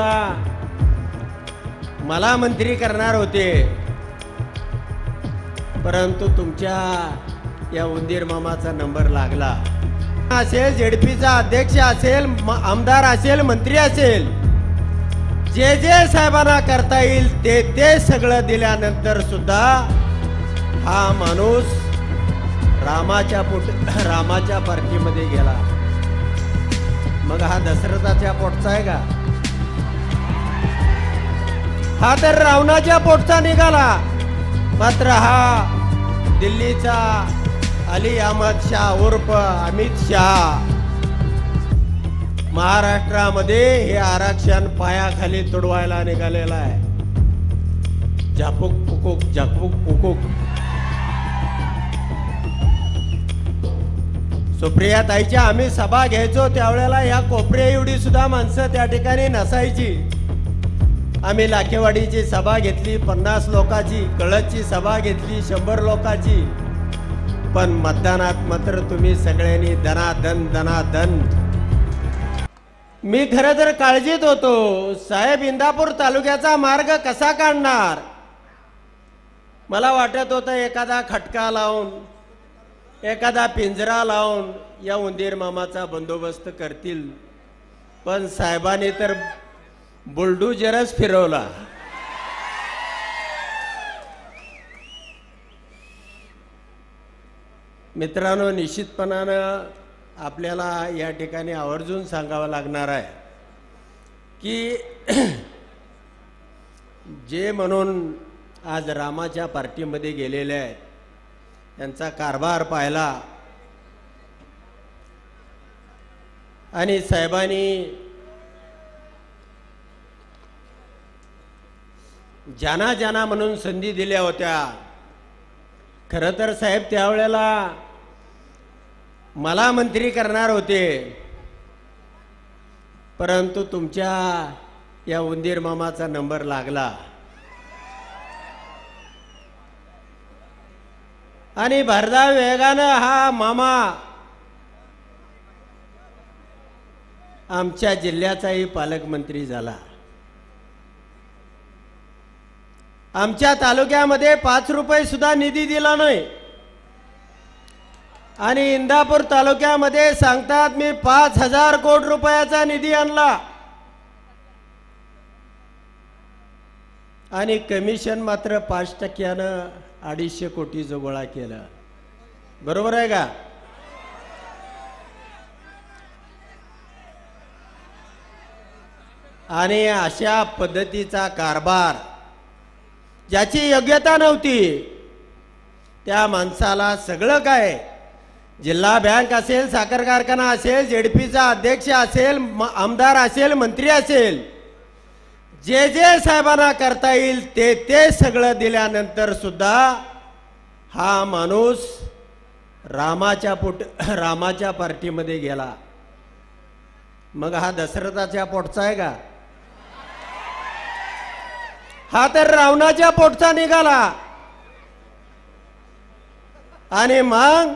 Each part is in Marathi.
त्यावेळेला मला मंत्री करणार होते, परंतु तुमच्या या उंदीर मामाचा नंबर लागला असेल, जेडपीचा अध्यक्ष असेल, आमदार असेल, मंत्री असेल, जे जे साहेबांना करता येईल ते सगळं दिल्यानंतर सुद्धा हा माणूस रामाच्या पार्टीमध्ये गेला। मग हा दशरथाच्या पोटचा आहे का? हा तर रावणाच्या पोटचा निघाला। मात्र हा दिल्लीचा अली अहमद शाह उर्फ अमित शाह महाराष्ट्रामध्ये हे आरक्षण पायाखाली तुडवायला निघालेला आहे। झापूक पुकूक झापूक पुकूक। सुप्रिया ताईच्या आम्ही सभा घ्यायचो त्यावेळेला ह्या कोपऱ्या एवढी सुद्धा माणसं त्या ठिकाणी नसायची। आम्ही लाखेवाडीची सभा घेतली, 50 लोकांची, कळची सभा घेतली, 100 लोकांची, पण मतदानात मात्र तुम्ही सगळ्यांनी दनादन। मी खरं तर काळजीत होतो, साहेब इंदापूर तालुक्याचा मार्ग कसा काढणार। मला वाटत होतं एखादा खटका लावून, एखादा पिंजरा लावून या उंदीर मामाचा बंदोबस्त करतील, पण साहेबांनी तर बुलडोजरच फिरवला। मित्रांनो, निश्चितपणानं आपल्याला या ठिकाणी आवर्जून सांगावं लागणार आहे की जे म्हणून आज रामाच्या पार्टीमध्ये गेलेले आहेत त्यांचा कारभार पाहिला आणि साहेबांनी जाना म्हणून संधी दिल्या होत्या। खरं तर साहेब त्यावेळेला मला मंत्री करणार होते, परंतु तुमच्या या उंदीर मामाचा नंबर लागला आणि भरधाव वेगानं हा मामा आमच्या जिल्ह्याचाही पालकमंत्री झाला। आमच्या तालुक्यामध्ये 5 रुपये सुद्धा निधी दिला नाही आणि इंदापूर तालुक्यामध्ये सांगतात मी 5000 कोटी रुपयाचा निधी आणला आणि कमिशन मात्र 5%नं 250 कोटीचं गोळा केलं। बरोबर आहे का? आणि अशा पद्धतीचा कारभार ज्याची योग्यता नव्हती त्या माणसाला सगळं काय, जिल्हा बँक असेल, साखर कारखाना असेल, जेडपीचा अध्यक्ष असेल, आमदार असेल, मंत्री असेल, जे जे साहेबांना करता येईल ते सगळं दिल्यानंतर सुद्धा हा माणूस रामाच्या पार्टीमध्ये गेला। मग हा दशरथाच्या पोटचा आहे का? हा तर रावणाच्या पोटचा निघाला। आणि मग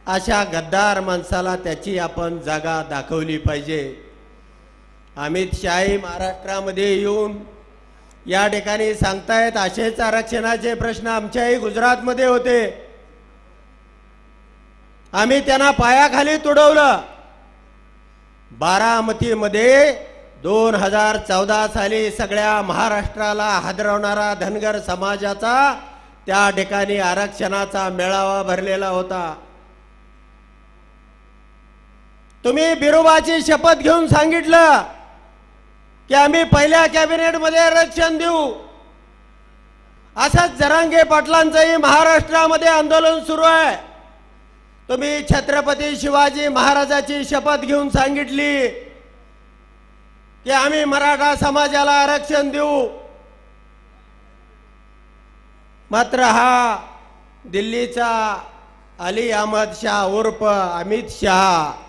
अशा गद्दार माणसाला त्याची आपण जागा दाखवली पाहिजे। अमित शाह महाराष्ट्रामध्ये येऊन या ठिकाणी सांगतायत असेच आरक्षणाचे प्रश्न आमच्याही गुजरातमध्ये होते, आम्ही त्यांना पायाखाली तुडवलं। बारामतीमध्ये 2014 साली सगळ्या महाराष्ट्राला हादरवणारा धनगर समाजाचा त्या ठिकाणी आरक्षणाचा मेळावा भरलेला होता। तुम्ही बिरोबाची शपथ घेऊन सांगितलं की आम्ही पहिल्या कॅबिनेटमध्ये आरक्षण देऊ। असंच जरांगे पाटलांचंही महाराष्ट्रामध्ये आंदोलन सुरू आहे। तुम्ही छत्रपती शिवाजी महाराजाची शपथ घेऊन सांगितली की आम्ही मराठा समाजाला आरक्षण देऊ। मात्र हा दिल्लीचा अली अहमद शाह उर्फ अमित शाह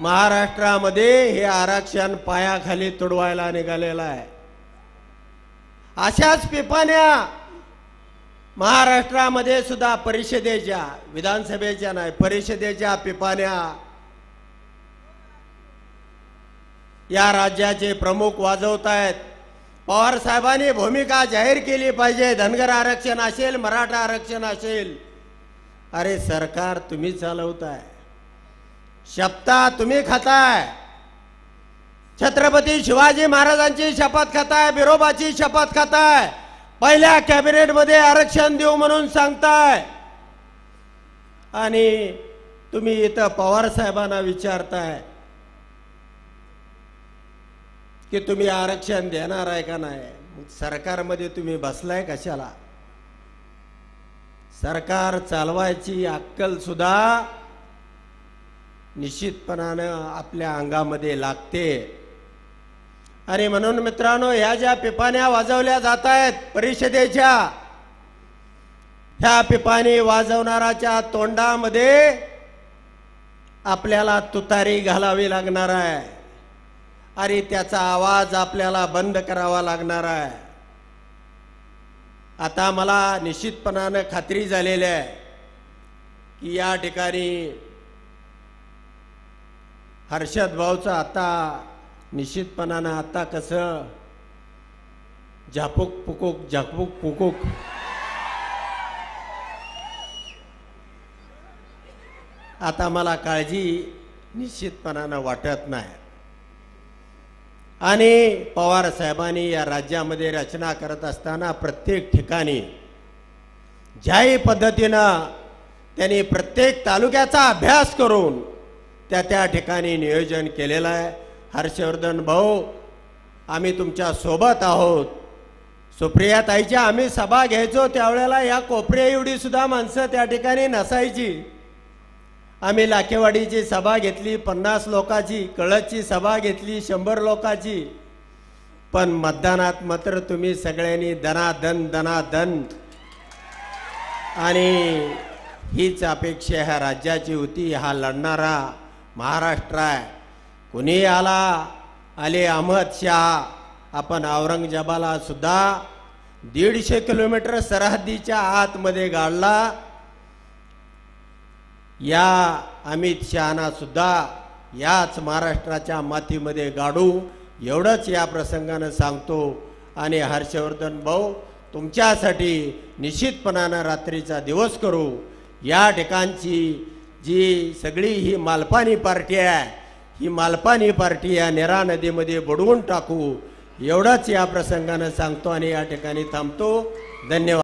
महाराष्ट्रामध्ये हे आरक्षण पायाखाली तुडवायला निघालेला आहे। अशाच पिपाण्या महाराष्ट्रामध्ये सुद्धा परिषदेच्या, विधानसभेच्या नाही, परिषदेच्या पिपाण्या या राज्याचे प्रमुख वाजवत आहेत। पवार साहेबांनी भूमिका जाहीर केली पाहिजे। धनगर आरक्षण असेल, मराठा आरक्षण असेल, अरे सरकार तुम्ही चालवताय, शपथा तुम्ही खाताय। छत्रपती शिवाजी महाराजांची शपथ खाताय, बिरोबाची शपथ खाताय, पहिल्या कॅबिनेट मध्ये आरक्षण देऊ म्हणून सांगताय, आणि तुम्ही इथं पवार साहेबांना विचारताय की तुम्ही आरक्षण देणार आहे का नाही। सरकारमध्ये तुम्ही बसलाय कशाला? सरकार चालवायची अक्कल सुद्धा निश्चितपणानं आपल्या अंगामध्ये लागते। आणि म्हणून मित्रांनो, ह्या ज्या पिपाण्या वाजवल्या जात आहेत परिषदेच्या, ह्या पिपाणी वाजवणाराच्या तोंडामध्ये आपल्याला तुतारी घालावी लागणार आहे आणि त्याचा आवाज आपल्याला बंद करावा लागणार आहे। आता मला निश्चितपणानं खात्री झालेली आहे की या ठिकाणी हर्षद भाऊचं आता निश्चितपणानं आता कसं झापूक पुकूक झापूक पुकूक आता मला काळजी निश्चितपणानं वाटत नाही। आणि पवार साहेबांनी या राज्यामध्ये रचना करत असताना प्रत्येक ठिकाणी ज्याही पद्धतीनं त्यांनी प्रत्येक तालुक्याचा अभ्यास करून त्या ठिकाणी नियोजन केलेलं आहे। हर्षवर्धन भाऊ, आम्ही तुमच्या सोबत आहोत। सुप्रियाताईच्या आम्ही सभा घ्यायचो त्यावेळेला या कोपऱ्या एवढी सुद्धा माणसं त्या ठिकाणी नसायची। आम्ही लाखेवाडीची सभा घेतली 50 लोकांची, कळची सभा घेतली 100 लोकांची, पण मतदानात मात्र तुम्ही सगळ्यांनी दनादन दनादन, आणि हीच अपेक्षा ह्या राज्याची होती। हा लढणारा महाराष्ट्र आहे। कुणी आले अहमद शाह, आपण औरंगजेबाला सुद्धा 150 किलोमीटर सरहद्दीच्या आतमध्ये गाडला। या अमित शहाना सुद्धा याच महाराष्ट्राच्या मातीमध्ये गाडू, एवढंच या प्रसंगानं सांगतो। आणि हर्षवर्धन भाऊ, तुमच्यासाठी निश्चितपणानं रात्रीचा दिवस करू। या ठिकाणची जी सगळी ही मालपानी पार्टी आहे, ही मालपानी पार्टी या नेरा नदीमध्ये बुडवून टाकू, एवढंच या प्रसंगानं सांगतो आणि या ठिकाणी थांबतो। धन्यवाद।